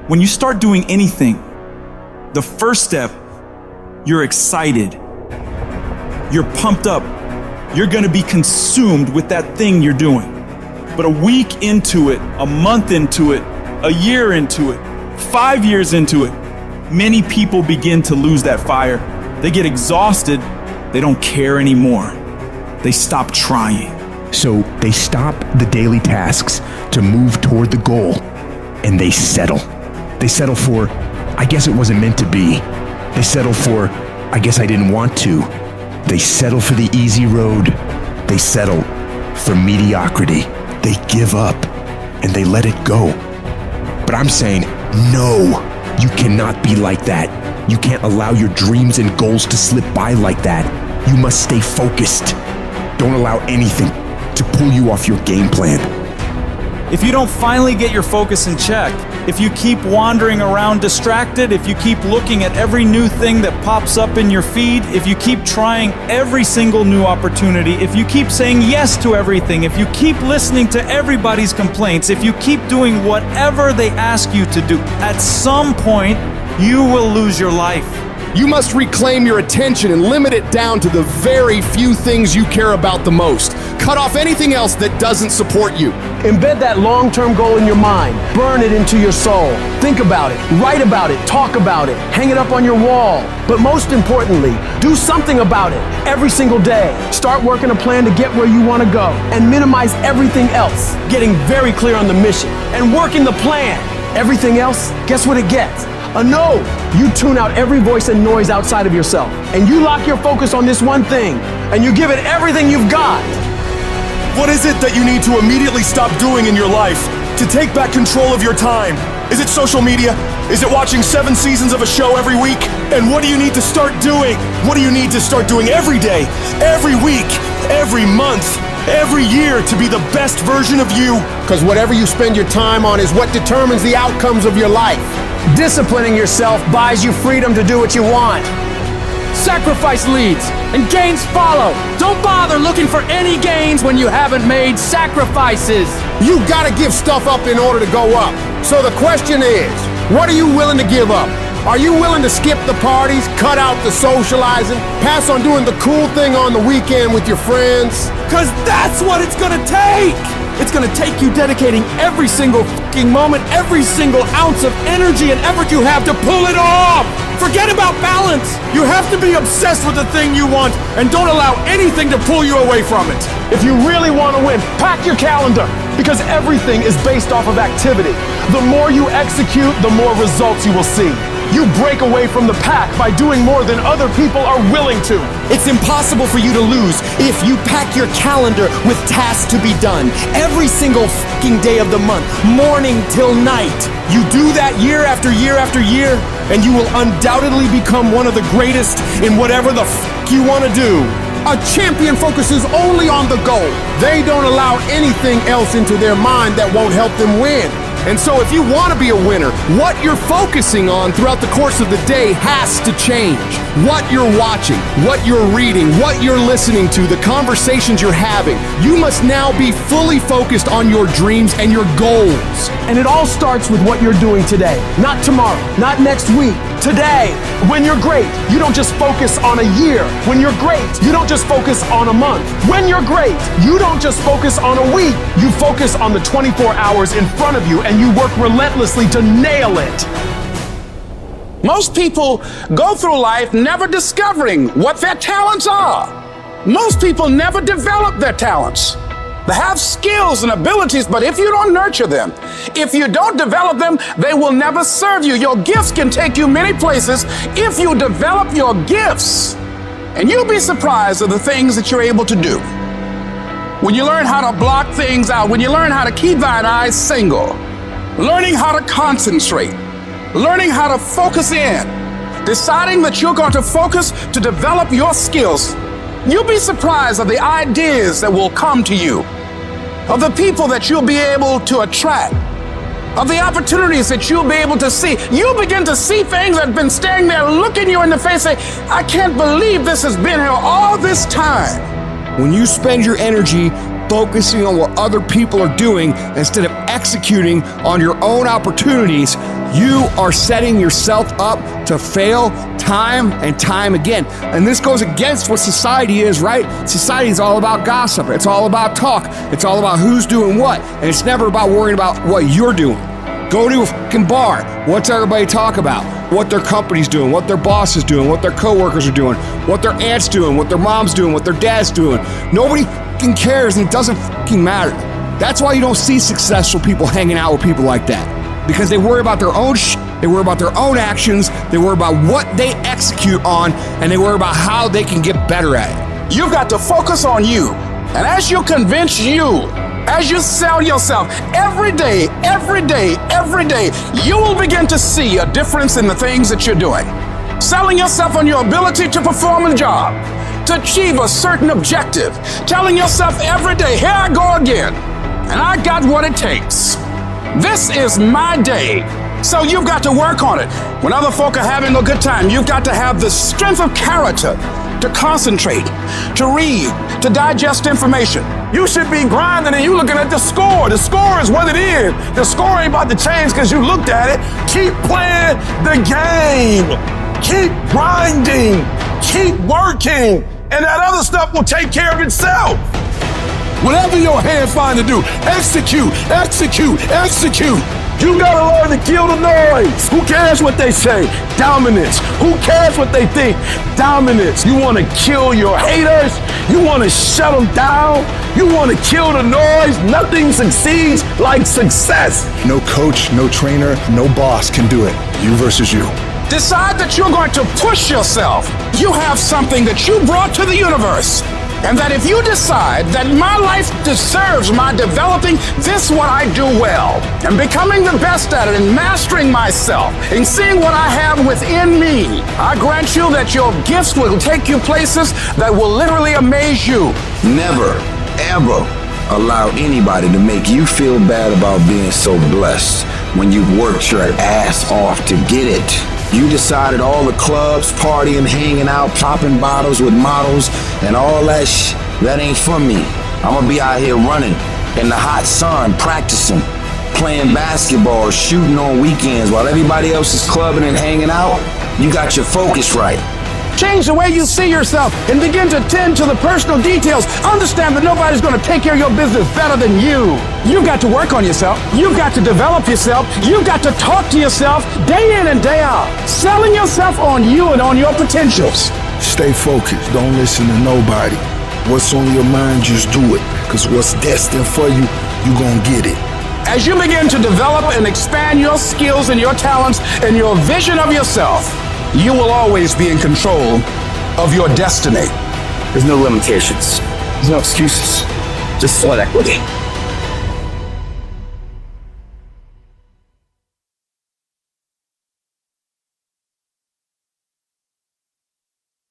When you start doing anything, the first step, you're excited. You're pumped up. You're gonna be consumed with that thing you're doing. But a week into it, a month into it, a year into it, 5 years into it, many people begin to lose that fire. They get exhausted. They don't care anymore. They stop trying. So they stop the daily tasks to move toward the goal, and they settle. They settle for, I guess it wasn't meant to be. They settle for, I guess I didn't want to. They settle for the easy road. They settle for mediocrity. They give up and they let it go. But I'm saying, no, you cannot be like that. You can't allow your dreams and goals to slip by like that. You must stay focused. Don't allow anything to pull you off your game plan. If you don't finally get your focus in check, if you keep wandering around distracted, if you keep looking at every new thing that pops up in your feed, if you keep trying every single new opportunity, if you keep saying yes to everything, if you keep listening to everybody's complaints, if you keep doing whatever they ask you to do, at some point, you will lose your life. You must reclaim your attention and limit it down to the very few things you care about the most. Cut off anything else that doesn't support you. Embed that long-term goal in your mind. Burn it into your soul. Think about it, write about it, talk about it, hang it up on your wall. But most importantly, do something about it every single day. Start working a plan to get where you want to go and minimize everything else. Getting very clear on the mission and working the plan. Everything else, guess what it gets? A no. You tune out every voice and noise outside of yourself, and you lock your focus on this one thing, and you give it everything you've got. What is it that you need to immediately stop doing in your life to take back control of your time? Is it social media? Is it watching 7 seasons of a show every week? And what do you need to start doing? What do you need to start doing every day, every week, every month, every year to be the best version of you? Because whatever you spend your time on is what determines the outcomes of your life. Disciplining yourself buys you freedom to do what you want. Sacrifice leads and gains follow. Don't bother looking for any gains when you haven't made sacrifices. You gotta give stuff up in order to go up. So the question is, what are you willing to give up? Are you willing to skip the parties, cut out the socializing, pass on doing the cool thing on the weekend with your friends? Because that's what it's gonna take! It's gonna take you dedicating every single fucking moment, every single ounce of energy and effort you have to pull it off! Forget about balance! You have to be obsessed with the thing you want and don't allow anything to pull you away from it. If you really want to win, pack your calendar, because everything is based off of activity. The more you execute, the more results you will see. You break away from the pack by doing more than other people are willing to. It's impossible for you to lose if you pack your calendar with tasks to be done every single fucking day of the month, morning till night. You do that year after year after year, and you will undoubtedly become one of the greatest in whatever the fuck you want to do. A champion focuses only on the goal. They don't allow anything else into their mind that won't help them win. And so if you want to be a winner, what you're focusing on throughout the course of the day has to change. What you're watching, what you're reading, what you're listening to, the conversations you're having. You must now be fully focused on your dreams and your goals. And it all starts with what you're doing today. Not tomorrow, not next week. Today. When you're great, you don't just focus on a year. When you're great, you don't just focus on a month. When you're great, you don't just focus on a week. You focus on the 24 hours in front of you and you work relentlessly to nail it. Most people go through life never discovering what their talents are. Most people never develop their talents. They have skills and abilities, but if you don't nurture them, if you don't develop them, they will never serve you. Your gifts can take you many places if you develop your gifts. And you'll be surprised at the things that you're able to do. When you learn how to block things out, when you learn how to keep thine eyes single, learning how to concentrate, learning how to focus in, deciding that you're going to focus to develop your skills, you'll be surprised at the ideas that will come to you, of the people that you'll be able to attract, of the opportunities that you'll be able to see. You'll begin to see things that have been standing there looking you in the face saying, I can't believe this has been here all this time. When you spend your energy focusing on what other people are doing instead of executing on your own opportunities, you are setting yourself up to fail time and time again. And this goes against what society is, right? Society is all about gossip. It's all about talk. It's all about who's doing what. And it's never about worrying about what you're doing. Go to a fucking bar. What's everybody talk about? What their company's doing, what their boss is doing, what their coworkers are doing, what their aunt's doing, what their mom's doing, what their dad's doing. Nobody fucking cares, and it doesn't fucking matter. That's why you don't see successful people hanging out with people like that. Because they worry about their own shit, they worry about their own actions, they worry about what they execute on, and they worry about how they can get better at it. You've got to focus on you. And as you convince you, as you sell yourself every day, you will begin to see a difference in the things that you're doing. Selling yourself on your ability to perform a job, to achieve a certain objective. Telling yourself every day, here I go again, and I got what it takes. This is my day. So you've got to work on it. When other folk are having a good time, you've got to have the strength of character to concentrate, to read, to digest information. You should be grinding and you looking at the score. The score is what it is. The score ain't about to change because you looked at it. Keep playing the game. Keep grinding. Keep working. And that other stuff will take care of itself. Whatever your hand find to do, execute, execute, execute. You gotta learn to kill the noise. Who cares what they say? Dominance. Who cares what they think? Dominance. You wanna kill your haters? You wanna shut them down? You wanna kill the noise? Nothing succeeds like success. No coach, no trainer, no boss can do it. You versus you. Decide that you're going to push yourself. You have something that you brought to the universe. And that if you decide that my life deserves my developing this what I do well, and becoming the best at it, and mastering myself, and seeing what I have within me, I grant you that your gifts will take you places that will literally amaze you. Never, ever allow anybody to make you feel bad about being so blessed when you've worked your ass off to get it. You decided all the clubs, partying, hanging out, popping bottles with models, and all that that ain't for me. I'm gonna be out here running in the hot sun, practicing, playing basketball, shooting on weekends while everybody else is clubbing and hanging out. You got your focus right. Change the way you see yourself and begin to tend to the personal details. Understand that nobody's going to take care of your business better than you. You've got to work on yourself. You've got to develop yourself. You've got to talk to yourself day in and day out. Selling yourself on you and on your potentials. Stay focused. Don't listen to nobody. What's on your mind, just do it. Because what's destined for you, you're going to get it. As you begin to develop and expand your skills and your talents and your vision of yourself, you will always be in control of your destiny. There's no limitations. There's no excuses. Just sweat equity.